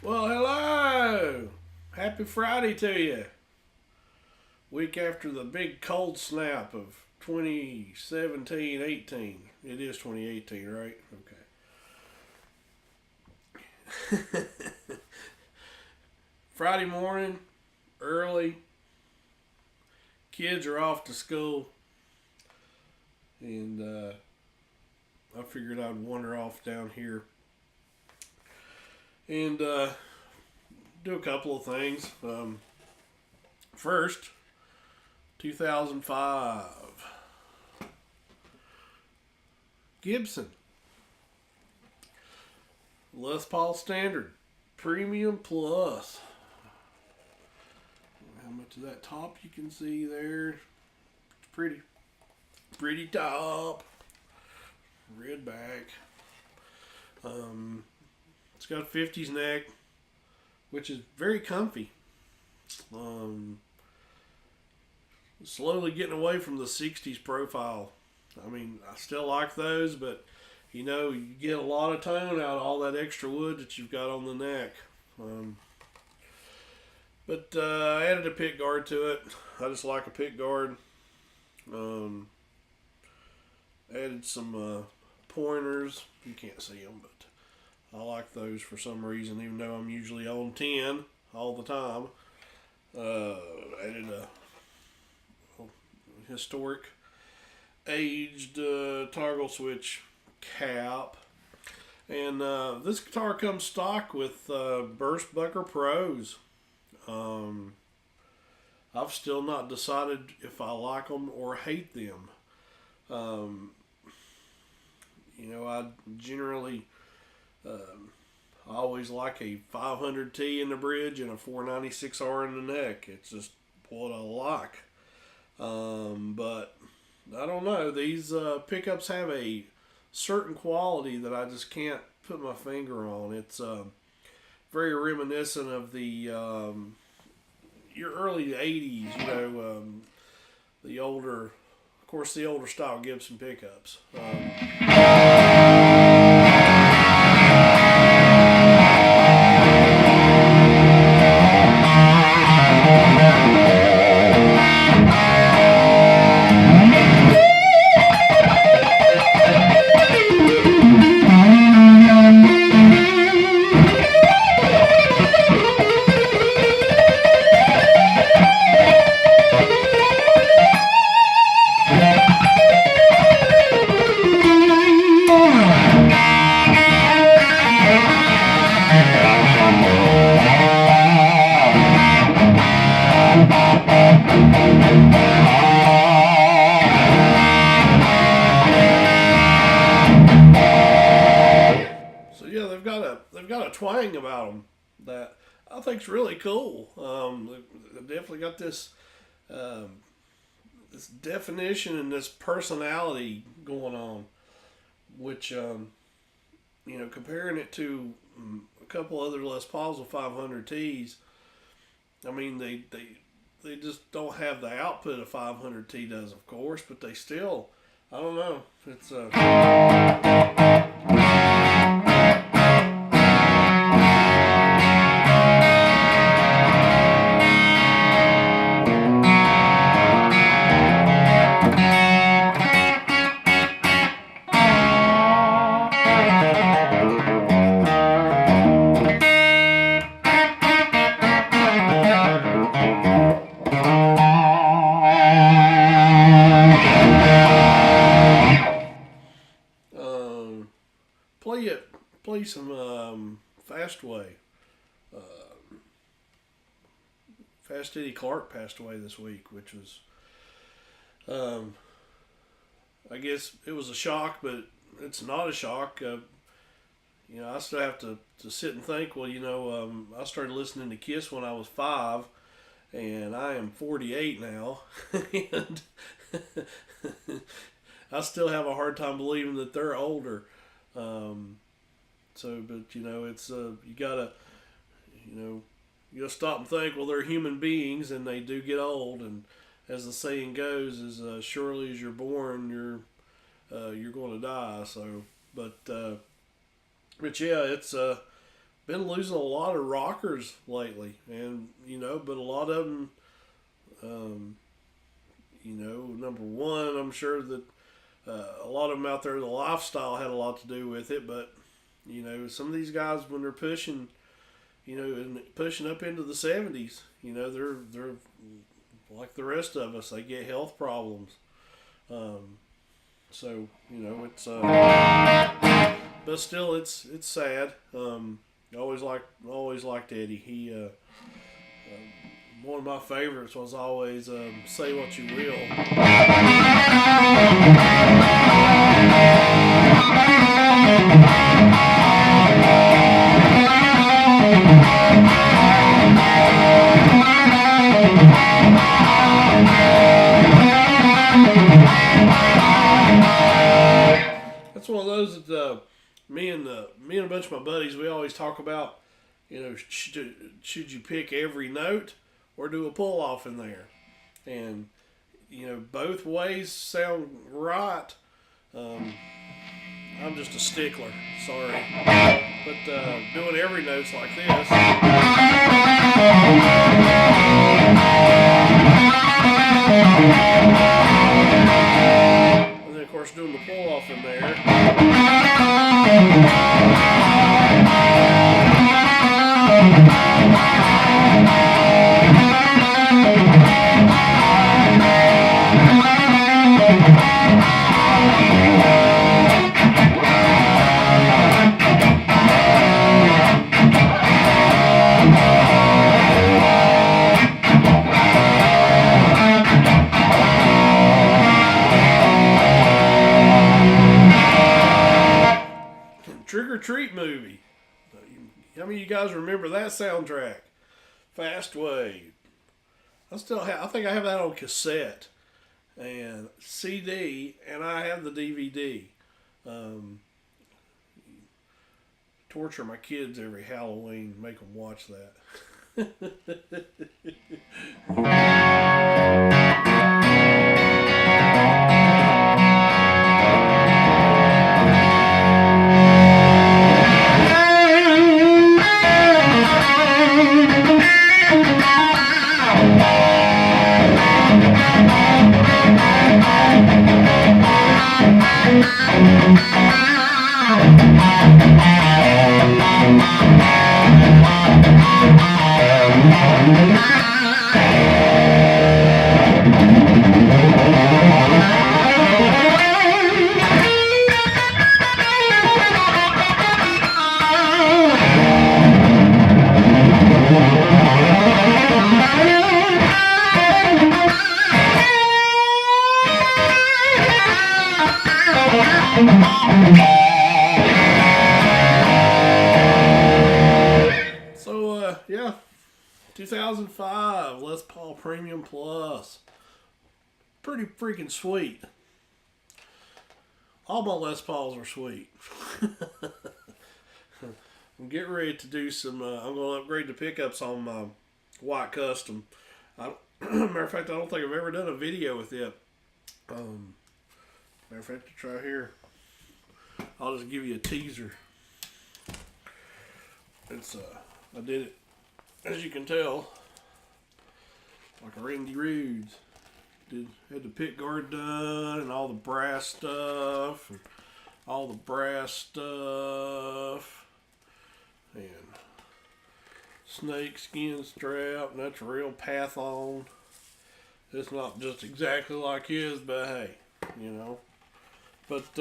Well, hello! Happy Friday to you. Week after the big cold snap of 2017-18. It is 2018, right? Okay. Friday morning, early. Kids are off to school. And I figured I'd wander off down here and do a couple of things. First, 2005 Gibson Les Paul Standard Premium Plus. How much of that top you can see there? It's pretty top. Red back. It's got a 50s neck, which is very comfy. Slowly getting away from the 60s profile. I mean, I still like those, but you get a lot of tone out of all that extra wood that you've got on the neck. But I added a pick guard to it. I just like a pick guard. Added some pointers. You can't see them, but I like those for some reason, even though I'm usually on 10 all the time. Added a historic aged toggle switch cap. And this guitar comes stock with Burst Bucker Pros. I've still not decided if I like them or hate them. I generally I always like a 500T in the bridge and a 496R in the neck. It's just what I like. But I don't know. These pickups have a certain quality that I just can't put my finger on. It's very reminiscent of the your early 80s, the older, of course, the older style Gibson pickups. So yeah, they've got a twang about them that I think's really cool. They've definitely got um, this definition and this personality going on, which comparing it to a couple other Les Pauls with 500Ts. I mean, they just don't have the output a 500T does, of course, but they still, I don't know. It's play it, play some Fast Way. Fast Eddie Clarke passed away this week, which was, I guess it was a shock, but it's not a shock. I still have to sit and think. Well, I started listening to Kiss when I was 5, and I am 48 now, and I still have a hard time believing that they're older. But it's you gotta, you gotta stop and think. Well, they're human beings, and they do get old. And as the saying goes, as surely as you're born, you're going to die. So, but yeah, it's been losing a lot of rockers lately, and but a lot of them, number one, I'm sure that a lot of them out there, the lifestyle had a lot to do with it, but some of these guys when they're pushing, and pushing up into the 70s, they're like the rest of us, they get health problems. So it's but still it's sad. I always liked Eddie. He one of my favorites was always "Say What You Will." That's one of those that me and a bunch of my buddies, we always talk about. Should you pick every note or do a pull off in there? And both ways sound right. I'm just a stickler, sorry, but doing every note's like this. And then of course doing the pull off in there. Trick or Treat movie. How many of you guys remember that soundtrack? Fast Wave. I think I have that on cassette and CD, and I have the DVD. Torture my kids every Halloween, make them watch that. So, yeah, 2005 Les Paul Premium Plus. Pretty freaking sweet. All my Les Pauls are sweet. I'm getting ready to do some, I'm going to upgrade the pickups on my white custom. Matter of fact, I don't think I've ever done a video with it. Matter of fact, to try here, I'll just give you a teaser. It's I did it, as you can tell, like a Randy Rhodes. Had the pick guard done and all the brass stuff and snake skin strap, and that's a real Pathon. It's not just exactly like his, but hey, But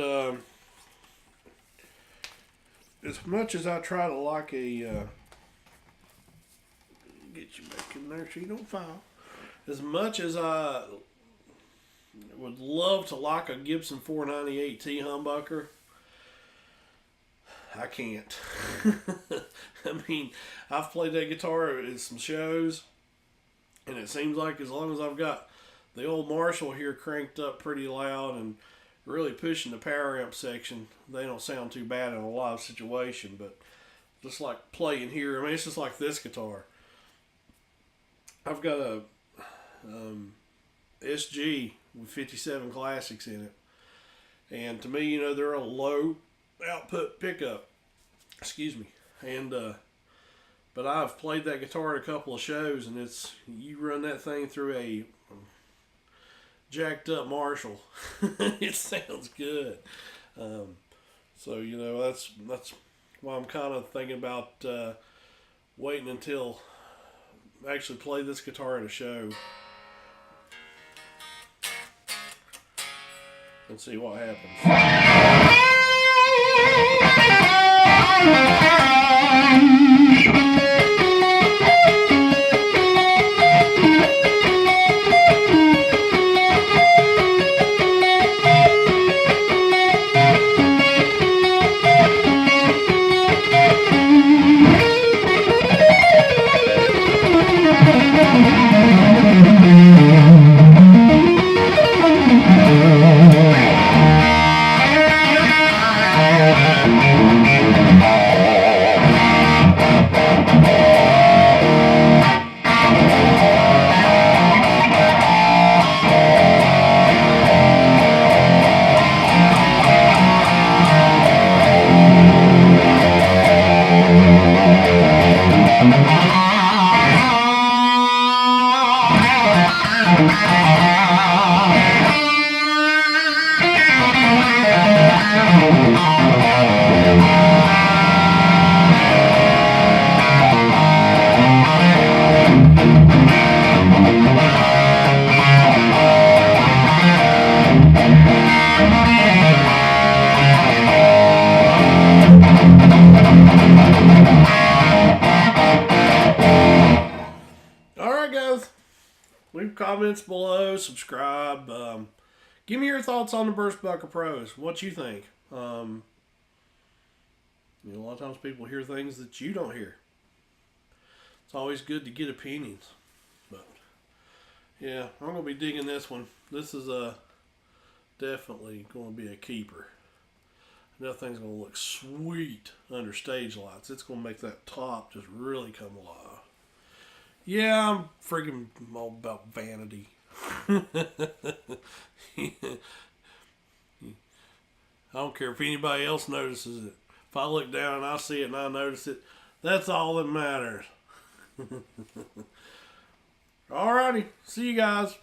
as much as I try to like a get you back in there so you don't fall. As much as I would love to like a Gibson 498T humbucker, I can't. I mean, I've played that guitar at some shows, and it seems like as long as I've got the old Marshall here cranked up pretty loud and really pushing the power amp section, they don't sound too bad in a live situation. But just like playing here, I mean, it's just like this guitar. I've got a SG with 57 classics in it, and to me, they're a low output pickup. Excuse me, and But I've played that guitar at a couple of shows, and you run that thing through a jacked up Marshall, it sounds good. So that's why I'm kind of thinking about waiting until I actually play this guitar at a show and see what happens. Alright guys, leave comments below, subscribe, give me your thoughts on the Burstbucker Pros, what you think. A lot of times people hear things that you don't hear. It's always good to get opinions. But yeah, I'm going to be digging this one. This is definitely going to be a keeper. That thing's going to look sweet under stage lights. It's going to make that top just really come alive. Yeah, I'm freaking all about vanity. I don't care if anybody else notices it. If I look down and I see it and I notice it, that's all that matters. Alrighty, see you guys.